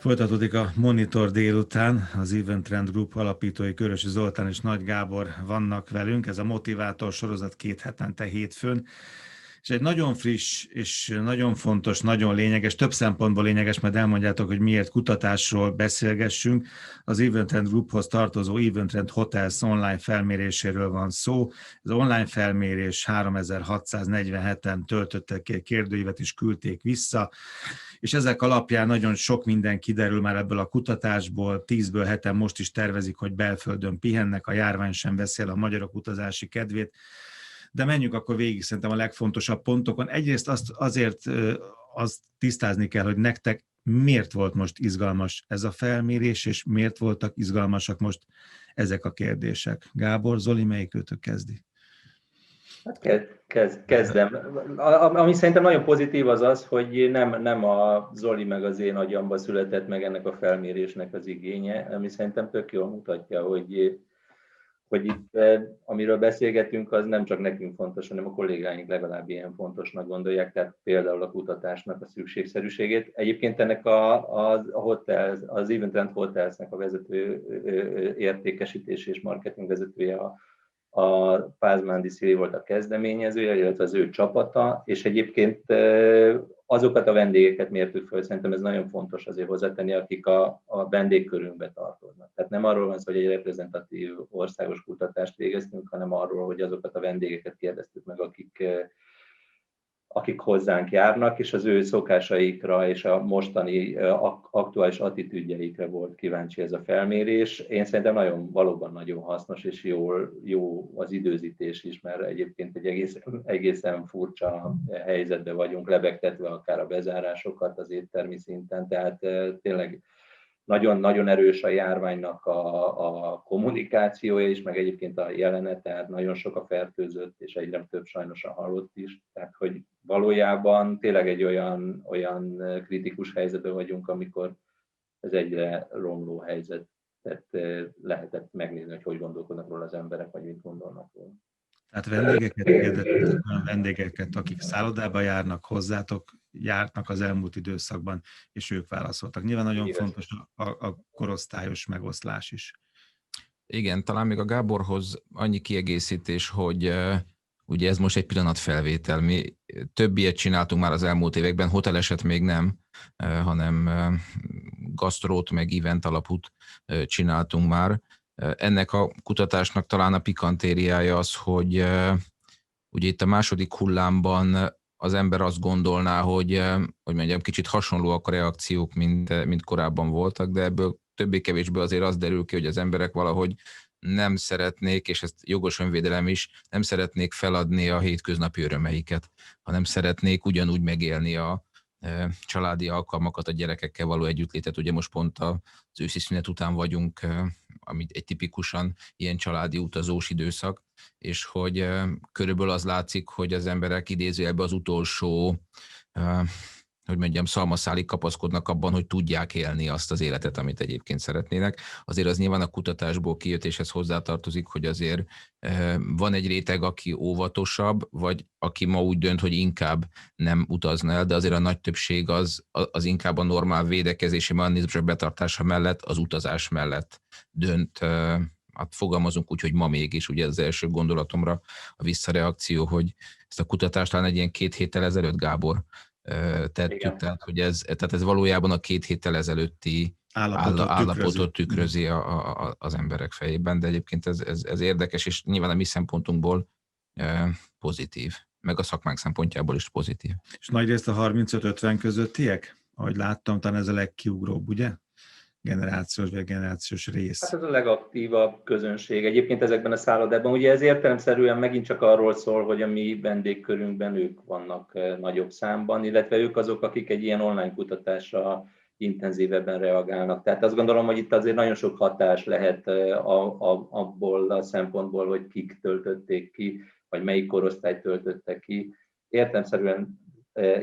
Folytatódik a Monitor délután, az Event Trend Group alapítói Körösi Zoltán és Nagy Gábor vannak velünk. Ez a Motivátor sorozat 2 hetente hétfőn. És egy nagyon friss és nagyon fontos, nagyon lényeges, több szempontból lényeges, mert elmondjátok, hogy miért kutatásról beszélgessünk. Az Event Trend Grouphoz tartozó Event Trend Hotels online felméréséről van szó. Az online felmérés 3647-en töltöttek ki egy kérdőívet és küldték vissza, és ezek alapján nagyon sok minden kiderül már ebből a kutatásból. 10-ből 7-en most is tervezik, hogy belföldön pihennek, a járvány sem veszi el a magyarok utazási kedvét. De menjünk akkor végig szerintem a legfontosabb pontokon. Egyrészt azt tisztázni kell, hogy nektek miért volt most izgalmas ez a felmérés, és miért voltak izgalmasak most ezek a kérdések. Gábor, Zoli, melyik őtök kezdi? Hát kezdem. Ami szerintem nagyon pozitív az, hogy nem a Zoli meg az én agyamba született meg ennek a felmérésnek az igénye, ami szerintem tök jól mutatja, hogy itt amiről beszélgetünk, az nem csak nekünk fontos, hanem a kollégáink legalább ilyen fontosnak gondolják, tehát például a kutatásnak a szükségszerűségét. Egyébként ennek az Event Trend Hotelsnek a vezető értékesítés és marketing vezetője a Pázmándi Szili volt a kezdeményezője, illetve az ő csapata, és egyébként azokat a vendégeket mértük föl, szerintem ez nagyon fontos azért hozzátenni, akik a vendégkörünkbe tartoznak. Tehát nem arról van szó, hogy egy reprezentatív országos kutatást végeztünk, hanem arról, hogy azokat a vendégeket kérdeztük meg, akik hozzánk járnak, és az ő szokásaikra és a mostani aktuális attitűdjeikre volt kíváncsi ez a felmérés. Én szerintem valóban nagyon hasznos, és jó az időzítés is, mert egyébként egy egészen furcsa helyzetben vagyunk, lebegtetve akár a bezárásokat az éttermi szinten, tehát tényleg nagyon-nagyon erős a járványnak a kommunikációja is, meg egyébként a jelenet, tehát nagyon sok a fertőzött, és egyre több sajnos a halott is. Tehát, hogy valójában tényleg egy olyan kritikus helyzetben vagyunk, amikor ez egyre romló helyzet. Tehát lehetett megnézni, hogy gondolkodnak róla az emberek, vagy mit gondolnak róla. Tehát vendégeket kérdeztetek, olyan vendégeket, akik szállodába járnak, hozzátok járnak az elmúlt időszakban, és ők válaszoltak. Nyilván nagyon fontos a korosztályos megoszlás is. Igen, talán még a Gáborhoz annyi kiegészítés, hogy ugye ez most egy pillanatfelvétel. Mi több ilyet csináltunk már az elmúlt években, hoteleset még nem, hanem gasztrót, meg event alapút csináltunk már. Ennek a kutatásnak talán a pikantériája az, hogy ugye itt a második hullámban az ember azt gondolná, hogy mondjam, kicsit hasonlóak a reakciók, mint korábban voltak, de ebből többé-kevésbé azért az derül ki, hogy az emberek valahogy nem szeretnék, és ezt jogos önvédelem is, nem szeretnék feladni a hétköznapi örömeiket, hanem szeretnék ugyanúgy megélni a családi alkalmakat, a gyerekekkel való együttlétet. Ugye most pont az őszi szünet után vagyunk, ami egy tipikusan ilyen családi utazós időszak, és hogy körülbelül az látszik, hogy az emberek idézőjelben az utolsó, hogy mondjam, szalmaszálig kapaszkodnak abban, hogy tudják élni azt az életet, amit egyébként szeretnének. Azért az nyilván a kutatásból kijött, és ez hozzátartozik, hogy azért van egy réteg, aki óvatosabb, vagy aki ma úgy dönt, hogy inkább nem utazna el, de azért a nagy többség az inkább a normál védekezési mechanizmusok betartása mellett, az utazás mellett dönt. Hát fogalmazunk úgy, hogy ma mégis, ugye az első gondolatomra a visszareakció, hogy ezt a kutatást talán egy ilyen 2 héttel ezelőtt, Gábor, tettük, tehát, hogy ez valójában a 2 héttel ezelőtti állapotot tükrözi az emberek fejében, de egyébként ez érdekes, és nyilván a mi szempontunkból pozitív, meg a szakmánk szempontjából is pozitív. És nagyrészt a 35-50 közöttiek? Ahogy láttam, talán ez a legkiugróbb, ugye? Generációs rész. Hát ez a legaktívabb közönség. Egyébként ezekben a szállodában, ugye ez értelemszerűen megint csak arról szól, hogy a mi vendégkörünkben ők vannak nagyobb számban, illetve ők azok, akik egy ilyen online kutatásra intenzívebben reagálnak. Tehát azt gondolom, hogy itt azért nagyon sok hatás lehet abból a szempontból, hogy kik töltötték ki, vagy melyik korosztály töltötte ki. Értelemszerűen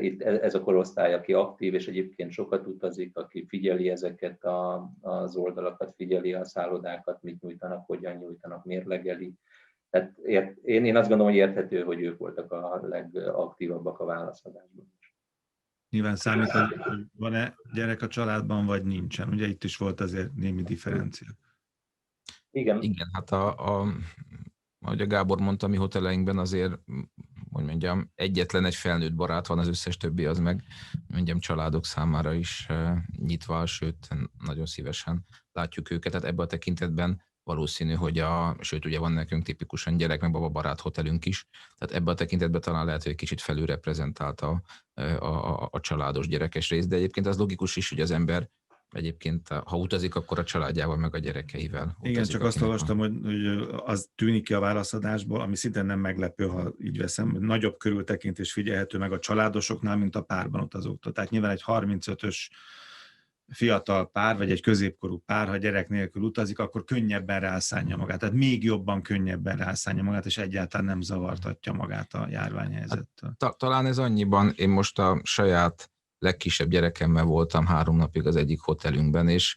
itt ez a korosztály, aki aktív, és egyébként sokat utazik, aki figyeli ezeket az oldalakat, figyeli a szállodákat, mit nyújtanak, hogyan nyújtanak, mérlegeli. Tehát én azt gondolom, hogy érthető, hogy ők voltak a legaktívabbak a válaszadásban. Nyilván számít, hogy van-e gyerek a családban, vagy nincsen. Ugye itt is volt azért némi differencia. Igen, hát ahogy a Gábor mondta, mi hoteleinkben azért, hogy mondjam, egyetlen egy felnőtt barát van, az összes többi az meg, mondjam, családok számára is nyitva, sőt, nagyon szívesen látjuk őket. Tehát ebben a tekintetben valószínű, hogy sőt, ugye van nekünk tipikusan gyerek, meg bababarát hotelünk is, tehát ebben a tekintetben talán lehet, hogy egy kicsit felülreprezentált a családos gyerekes rész, de egyébként az logikus is, hogy az ember egyébként, ha utazik, akkor a családjával, meg a gyerekeivel. Igen, csak azt olvastam, hogy az tűnik ki a válaszadásból, ami szintén nem meglepő, ha így veszem, nagyobb körültekintés figyelhető meg a családosoknál, mint a párban utazóktól. Tehát nyilván egy 35-ös fiatal pár, vagy egy középkorú pár, ha gyerek nélkül utazik, akkor könnyebben rászánja magát. Tehát még jobban könnyebben rászánja magát, és egyáltalán nem zavartatja magát a járványhelyzettől. Talán ez annyiban, én most a saját legkisebb gyerekemmel voltam 3 napig az egyik hotelünkben, és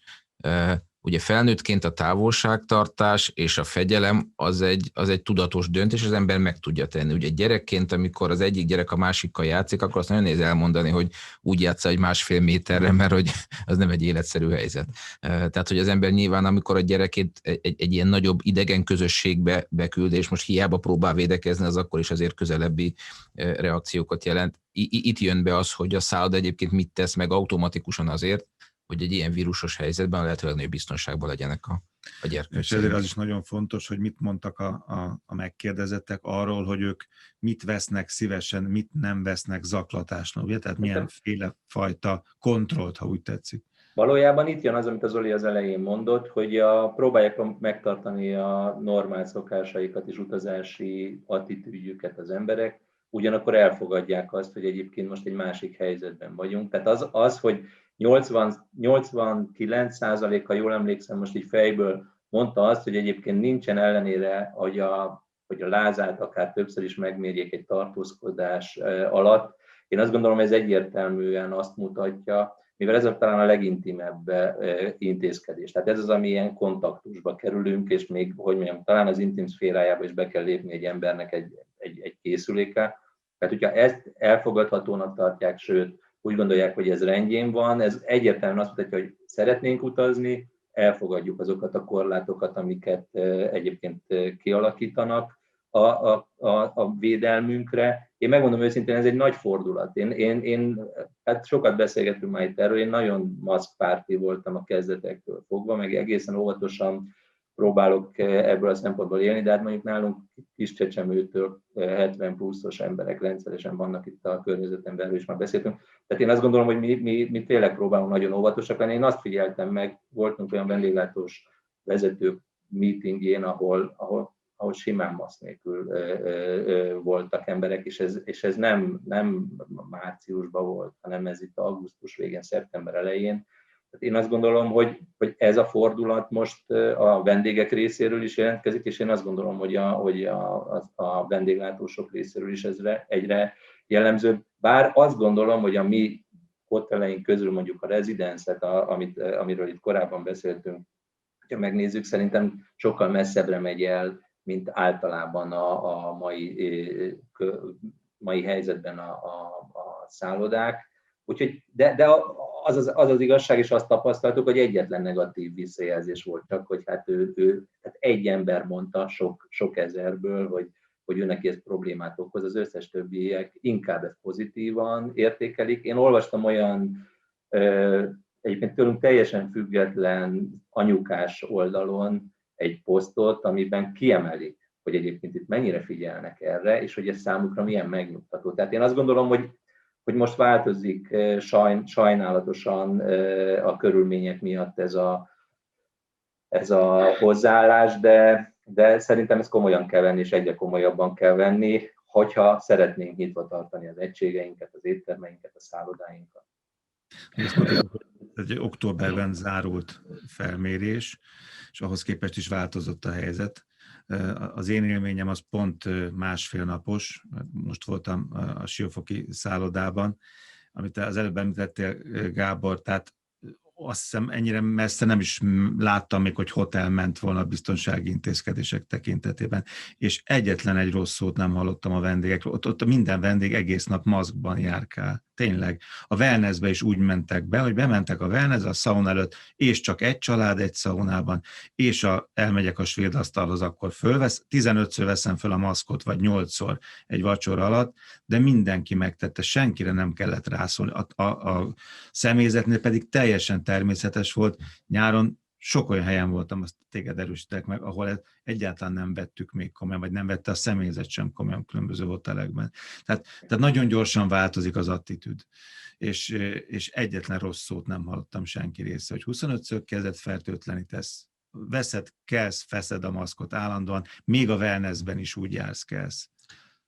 ugye felnőttként a távolságtartás és a fegyelem az egy tudatos döntés, az ember meg tudja tenni. Ugye gyerekként, amikor az egyik gyerek a másikkal játszik, akkor azt nagyon nehéz elmondani, hogy úgy játsza, hogy 1,5 méterre, mert hogy az nem egy életszerű helyzet. Tehát, hogy az ember nyilván, amikor a gyerekét egy ilyen nagyobb idegen közösségbe beküld, és most hiába próbál védekezni, az akkor is azért közelebbi reakciókat jelent. Itt jön be az, hogy a szálloda egyébként mit tesz meg automatikusan azért, hogy egy ilyen vírusos helyzetben a lehető legnagyobb biztonságban legyenek a gyerkőcök. És ezért az is nagyon fontos, hogy mit mondtak a megkérdezettek arról, hogy ők mit vesznek szívesen, mit nem vesznek zaklatásnak, ugye? Tehát milyenféle fajta kontrollt, ha úgy tetszik. Valójában itt jön az, amit az Zoli az elején mondott, hogy próbálják megtartani a normál szokásaikat és utazási attitűdjüket az emberek, ugyanakkor elfogadják azt, hogy egyébként most egy másik helyzetben vagyunk. Tehát az hogy 89%-a, jól emlékszem most így fejből, mondta azt, hogy egyébként nincsen ellenére, hogy a lázát akár többször is megmérjék egy tartózkodás alatt. Én azt gondolom, ez egyértelműen azt mutatja, mivel ez talán a legintimebb intézkedés. Tehát ez az, ami ilyen kontaktusba kerülünk, és még, hogy mondjam, talán az intim szférájába is be kell lépni egy embernek egy készülékkel. Tehát, hogyha ezt elfogadhatónak tartják, sőt, úgy gondolják, hogy ez rendjén van, ez egyértelműen azt mutatja, hogy szeretnénk utazni, elfogadjuk azokat a korlátokat, amiket egyébként kialakítanak a védelmünkre. Én megmondom őszintén, ez egy nagy fordulat. Hát sokat beszélgetünk már itt erről, én nagyon maszkpárti voltam a kezdetektől fogva, meg egészen óvatosan próbálok ebből a szempontból élni, de hát mondjuk nálunk kis Csecsemőtől 70 pluszos emberek rendszeresen vannak itt a környezetemben, erről is már beszéltünk. Tehát én azt gondolom, hogy mi tényleg próbálunk nagyon óvatosak lenni. Én azt figyeltem meg, voltunk olyan vendéglátós vezetők meetingjén, ahol simán maszk nélkül voltak emberek, és ez nem márciusban volt, hanem ez itt augusztus végén, szeptember elején. Én azt gondolom, hogy ez a fordulat most a vendégek részéről is jelentkezik, és én azt gondolom, hogy a vendéglátósok részéről is ez egyre jellemzőbb. Bár azt gondolom, hogy a mi hoteleink közül mondjuk a Residence-et, amiről itt korábban beszéltünk, ha megnézzük, szerintem sokkal messzebbre megy el, mint általában a mai helyzetben a szállodák. Úgyhogy, de az igazság, és azt tapasztaltuk, hogy egyetlen negatív visszajelzés volt csak, hogy hát tehát egy ember mondta sok ezerből, hogy ő neki ez problémát okoz, az összes többiek inkább ezt pozitívan értékelik. Én olvastam olyan egyébként tőlünk teljesen független anyukás oldalon egy posztot, amiben kiemelik, hogy egyébként itt mennyire figyelnek erre, és hogy ez számukra milyen megnyugtató. Tehát én azt gondolom, hogy most változik sajnálatosan a körülmények miatt ez a hozzáállás, de szerintem ezt komolyan kell venni, és egyre komolyabban kell venni, hogyha szeretnénk nyitva tartani az egységeinket, az éttermeinket, a szállodáinkat. Egy októberben zárult felmérés, és ahhoz képest is változott a helyzet. Az én élményem az pont 1,5 napos, most voltam a Siófoki szállodában, amit az előbb említettél, Gábor, tehát azt hiszem ennyire messze nem is láttam még, hogy hotel ment volna a biztonsági intézkedések tekintetében, és egyetlen egy rossz szót nem hallottam a vendégekről. Ott minden vendég egész nap maszkban járkál. Tényleg. A wellnessbe is úgy mentek be, hogy bementek a wellness a szauna előtt, és csak egy család egy szaunában, és elmegyek a svéd asztalhoz, akkor 15-ször veszem fel a maszkot, vagy 8-szor egy vacsora alatt, de mindenki megtette, senkire nem kellett rászólni. A személyzetnél pedig teljesen természetes volt. Nyáron sok olyan helyen voltam, azt téged erősítek meg, ahol egyáltalán nem vettük még komolyan, vagy nem vette a személyzet sem komolyan különböző hotelekben. Tehát nagyon gyorsan változik az attitűd, és egyetlen rossz szót nem hallottam senki része, hogy 25-ször kezet fertőtlenítesz, veszed, kelsz, feszed a maszkot állandóan, még a wellnessben is úgy jársz, kelsz.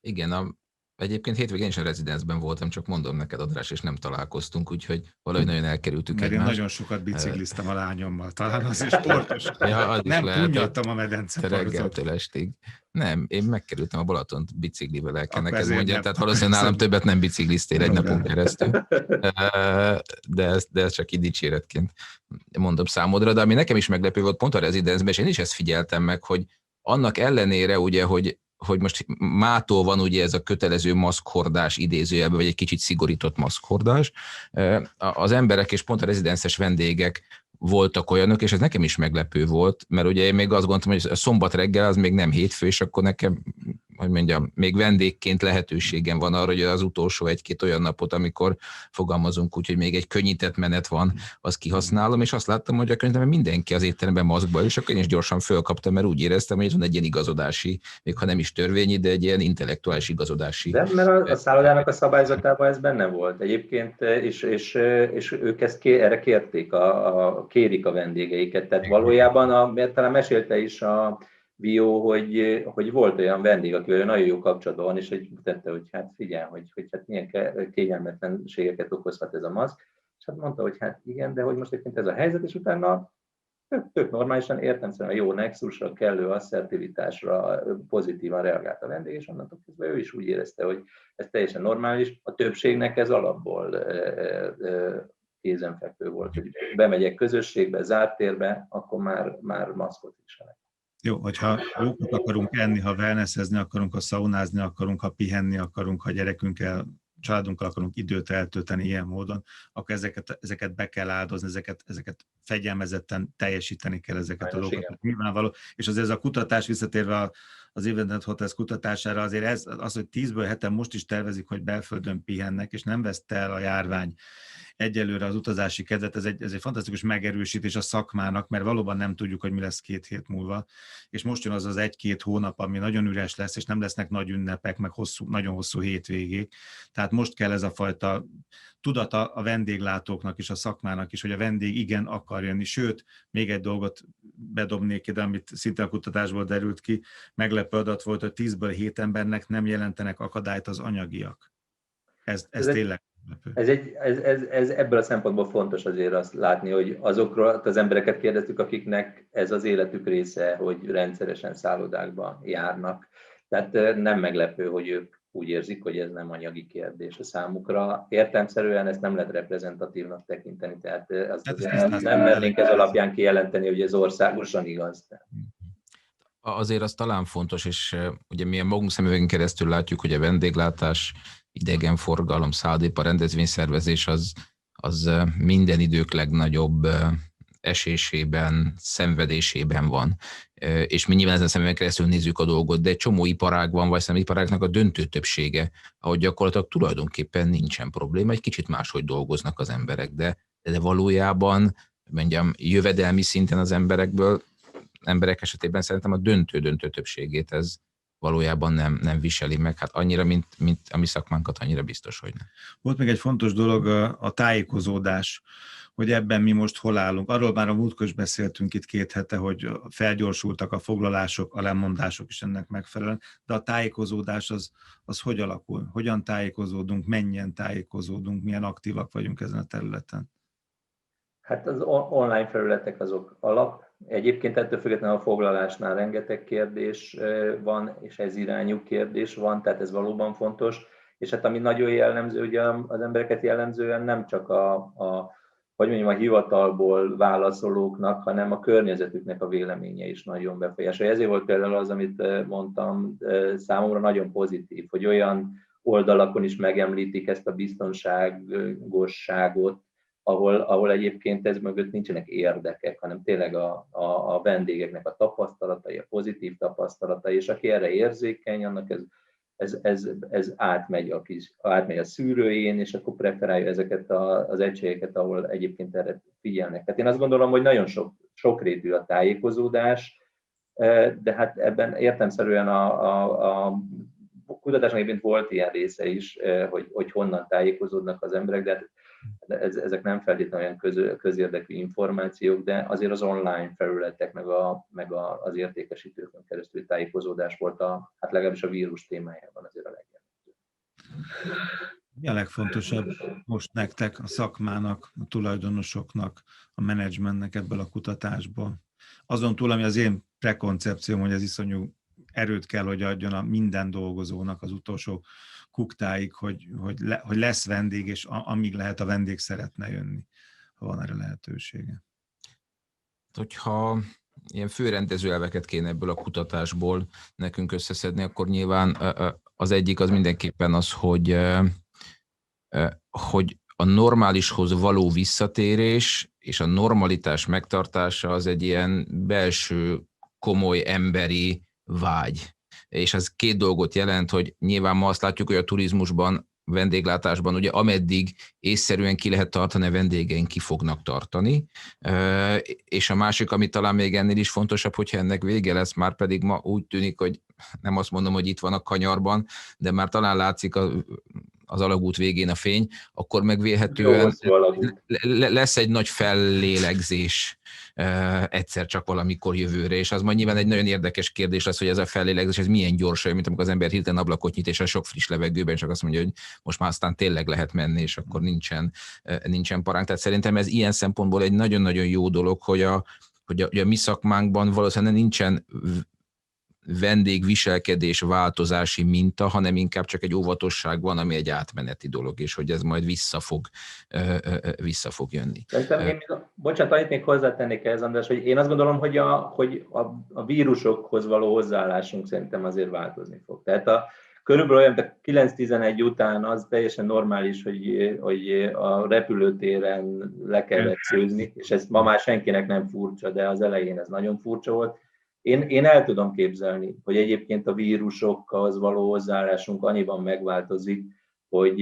Igen, egyébként hétvégén is a rezidensben voltam, csak mondom neked, András, és nem találkoztunk, úgyhogy valahogy nagyon elkerültük egymást. egymást. Én nagyon sokat bicikliztem a lányommal, talán az is sportos. Ja, az nem punyadtam a medencepartot. Reggeltől estig. Nem, én megkerültem a Balatont biciklivel, el kell akkor neked mondjam, tehát valószínűleg nálam többet nem bicikliztél egy napon keresztül. De ez csak így dicséretként mondom számodra, de ami nekem is meglepő volt pont a rezidensben, és én is ezt figyeltem meg, hogy annak ellenére ugye, hogy most mától van ugye ez a kötelező maszkhordás idézőjelben, vagy egy kicsit szigorított maszkhordás, az emberek és pont a rezidenszes vendégek voltak olyanok, és ez nekem is meglepő volt, mert ugye én még azt gondoltam, hogy a szombat reggel az még nem hétfő, és akkor nekem, hogy mondjam, még vendégként lehetőségem van arra, hogy az utolsó egy-két olyan napot, amikor fogalmazunk úgy, hogy még egy könnyített menet van, azt kihasználom, és azt láttam, hogy a könnyítetben mindenki az étteremben maszkban, és akkor én is gyorsan fölkaptam, mert úgy éreztem, hogy itt van egy ilyen igazodási, még ha nem is törvényi, de egy ilyen intellektuális igazodási. De mert a szállodának a szabályzatában ez benne volt egyébként, és ők ezt erre kérték, kérik a vendégeiket. Tehát valójában, talán mesélte is a Bio, hogy volt olyan vendég, akivel nagyon jó kapcsolatban van, és hogy mutatta, hogy hát figyelj, hogy hát milyen kényelmetlenségeket okozhat ez a maszk. És hát mondta, hogy hát igen, de hogy most egyébként ez a helyzet, és utána tök normálisan értelemszerűen a jó nexusra, kellő asszertivitásra pozitívan reagált a vendég, és onnantól kezdve ő is úgy érezte, hogy ez teljesen normális. A többségnek ez alapból kézenfekvő volt, hogy bemegyek közösségbe, zárt térbe, akkor már maszkot viselek. Jó, hogyha jókat akarunk enni, ha wellnessezni akarunk, ha szaunázni akarunk, ha pihenni akarunk, ha gyerekünkkel, családunkkal akarunk időt eltölteni ilyen módon, akkor ezeket be kell áldozni, ezeket fegyelmezetten teljesíteni kell ezeket a dolgokat. Nyilvánvaló. És azért ez a kutatás, visszatérve az Eventrend Hotels kutatására, azért az, hogy 10-ből 7-en most is tervezik, hogy belföldön pihennek, és nem veszte el a járvány egyelőre az utazási kedvet, ez egy fantasztikus megerősítés a szakmának, mert valóban nem tudjuk, hogy mi lesz 2 hét múlva, és most jön az 1-2 hónap, ami nagyon üres lesz, és nem lesznek nagy ünnepek, meg nagyon hosszú hétvégék. Tehát most kell ez a fajta tudata a vendéglátóknak és a szakmának is, hogy a vendég igen akar jönni. Sőt, még egy dolgot bedobnék ide, amit szinte a kutatásból derült ki, meglepő adat volt, hogy 10-ből 7 embernek nem jelentenek akadályt az anyagiak. Ez tényleg. Ez ebből a szempontból fontos azért azt látni, hogy azokról az embereket kérdeztük, akiknek ez az életük része, hogy rendszeresen szállodákba járnak. Tehát nem meglepő, hogy ők úgy érzik, hogy ez nem anyagi kérdés a számukra. Értelemszerűen ezt nem lehet reprezentatívnak tekinteni, tehát nem mernénk ez alapján kijelenteni, hogy ez országosan igaz. Azért az talán fontos, és ugye mi a magunk szemüvegén keresztül látjuk, hogy a vendéglátás, idegenforgalom, szállodépar, rendezvényszervezés az minden idők legnagyobb esésében, szenvedésében van. És mi nyilván ezen a szemüvegen keresztül nézzük a dolgot, de egy csomó iparág van, vagy szerintem iparágnak a döntő többsége, ahogy gyakorlatilag tulajdonképpen nincsen probléma, egy kicsit máshogy dolgoznak az emberek, de valójában mondjam, jövedelmi szinten az emberek esetében szerintem a döntő többségét ez valójában nem viseli meg, hát annyira, mint a mi szakmánkat, annyira biztos, hogy nem. Volt még egy fontos dolog, a tájékozódás, hogy ebben mi most hol állunk. Arról már a múltkor is beszéltünk itt 2 hete, hogy felgyorsultak a foglalások, a lemondások is ennek megfelelően, de a tájékozódás az hogy alakul? Hogyan tájékozódunk, mennyien tájékozódunk, milyen aktívak vagyunk ezen a területen? Hát az online felületek azok alap. Egyébként ettől függetlenül a foglalásnál rengeteg kérdés van, és ez irányú kérdés van, tehát ez valóban fontos. És hát ami nagyon jellemző, ugye az embereket jellemzően nem csak a hogy mondjam, a hivatalból válaszolóknak, hanem a környezetüknek a véleménye is nagyon befolyásolja. Ezért volt például az, amit mondtam, számomra nagyon pozitív, hogy olyan oldalakon is megemlítik ezt a biztonságosságot, ahol egyébként ez mögött nincsenek érdekek, hanem tényleg a vendégeknek a tapasztalatai, a pozitív tapasztalatai, és aki erre érzékeny, annak ez átmegy a szűrőjén, és akkor preferálja ezeket az egységeket, ahol egyébként erre figyelnek. Tehát én azt gondolom, hogy nagyon sokrétű a tájékozódás, de hát ebben értelemszerűen a kutatásnak egyébként volt ilyen része is, hogy honnan tájékozódnak az emberek, de ezek nem feltétlenül olyan közérdekű információk, de azért az online felületek, meg az értékesítőkön keresztül tájékozódás volt hát legalábbis a vírus témájában azért a legjelentősebb. Mi a legfontosabb most nektek, a szakmának, a tulajdonosoknak, a menedzsmentnek ebből a kutatásból? Azon túl, ami az én prekoncepcióm, hogy ez iszonyú erőt kell, hogy adjon a minden dolgozónak az utolsó kuktáig, hogy lesz vendég, és amíg lehet, a vendég szeretne jönni, ha van erre lehetősége. Hogyha ilyen főrendező elveket kéne ebből a kutatásból nekünk összeszedni, akkor nyilván az egyik az mindenképpen az, hogy a normálishoz való visszatérés és a normalitás megtartása az egy ilyen belső, komoly emberi vágy. És ez két dolgot jelent, hogy nyilván ma azt látjuk, hogy a turizmusban, vendéglátásban, ugye ameddig észszerűen ki lehet tartani, a vendégeink ki fognak tartani. És a másik, ami talán még ennél is fontosabb, hogyha ennek vége lesz, már pedig ma úgy tűnik, hogy nem azt mondom, hogy itt van a kanyarban, de már talán látszik az alagút végén a fény, akkor megvélhetően lesz egy nagy fellélegzés egyszer csak valamikor jövőre, és az majd nyilván egy nagyon érdekes kérdés lesz, hogy ez a fellélegzés, ez milyen gyorsan, mint amikor az ember hirtelen ablakot nyit, és a sok friss levegőben csak azt mondja, hogy most már aztán tényleg lehet menni, és akkor nincsen paránk. Tehát szerintem ez ilyen szempontból egy nagyon-nagyon jó dolog, hogy a mi szakmánkban valószínűleg nincsen vendégviselkedés változási minta, hanem inkább csak egy óvatosság van, ami egy átmeneti dolog, és hogy ez majd vissza fog jönni. Bocsánat, annyit még hozzátennék ehhez, András, hogy én azt gondolom, hogy a vírusokhoz való hozzáállásunk szerintem azért változni fog. Tehát körülbelül olyan 9-11 után az teljesen normális, hogy a repülőtéren le kellett szűzni, és ez ma már senkinek nem furcsa, de az elején ez nagyon furcsa volt. Én el tudom képzelni, hogy egyébként a vírusokhoz való hozzáállásunk annyiban megváltozik, hogy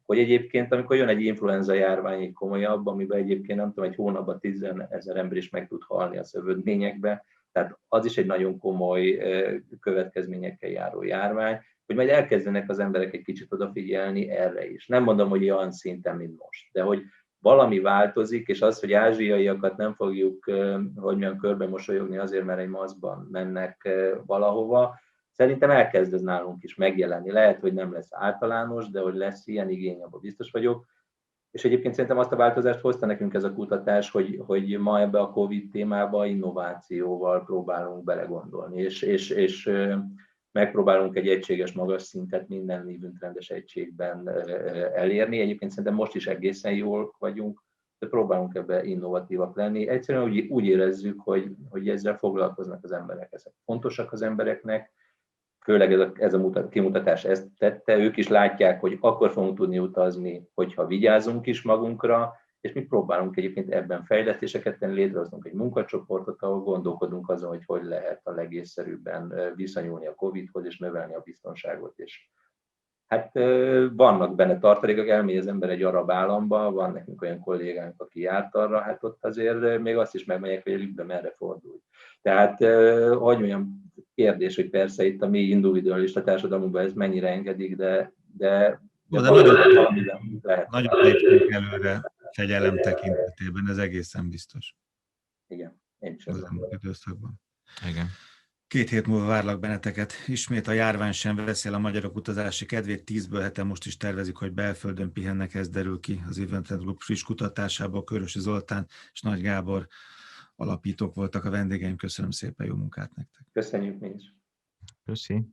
egyébként, amikor jön egy influenza járvány komolyabb, amiben egyébként nem tudom, egy hónapban 10 000 ember is meg tud halni a szövődményekbe, tehát az is egy nagyon komoly következményekkel járó járvány, hogy majd elkezdenek az emberek egy kicsit odafigyelni erre is. Nem mondom, hogy olyan szinten, mint most, de hogy valami változik, és az, hogy ázsiaiakat nem fogjuk, hogy milyen körbe mosolyogni azért, mert egy maszkban mennek valahova, szerintem elkezd ez nálunk is megjelenni. Lehet, hogy nem lesz általános, de hogy lesz ilyen igény, abban biztos vagyok. És egyébként szerintem azt a változást hozta nekünk ez a kutatás, hogy ma ebbe a Covid témába innovációval próbálunk belegondolni, és megpróbálunk egy egységes magas szintet minden névünkrendes egységben elérni. Egyébként szerintem most is egészen jól vagyunk, de próbálunk ebbe innovatívak lenni. Egyszerűen úgy érezzük, hogy ezzel foglalkoznak az emberek. Ezek fontosak az embereknek, főleg ez a kimutatás ezt tette. Ők is látják, hogy akkor fogunk tudni utazni, hogyha vigyázunk is magunkra, és mi próbálunk egyébként ebben fejlesztéseket tenni, létrehozunk egy munkacsoportot, ahol gondolkodunk azon, hogy lehet a legészszerűbben viszonyulni a Covid-hoz, és növelni a biztonságot. És hát vannak benne tartalékok, elmegy az ember egy arab államba, van nekünk olyan kollégánk, aki járt arra, hát ott azért még azt is megmegyek, hogy előbb merre fordulj. Tehát, hogy mondjam, kérdés, hogy persze itt a mi individualista társadalmunkban ez mennyire engedik, de nagyon léptünk előre fegyelem tekintetében, ez egészen biztos. Igen, én is az időszakban. Igen. 2 hét múlva várlak benneteket. Ismét a járvány sem veszi el a magyarok utazási kedvét. 10-ből 7-en most is tervezik, hogy belföldön pihennek, ez derül ki az Event Trend Group friss kutatásából. Körösi Zoltán és Nagy Gábor alapítók voltak a vendégeim. Köszönöm szépen, jó munkát nektek. Köszönjük mi is. Köszi.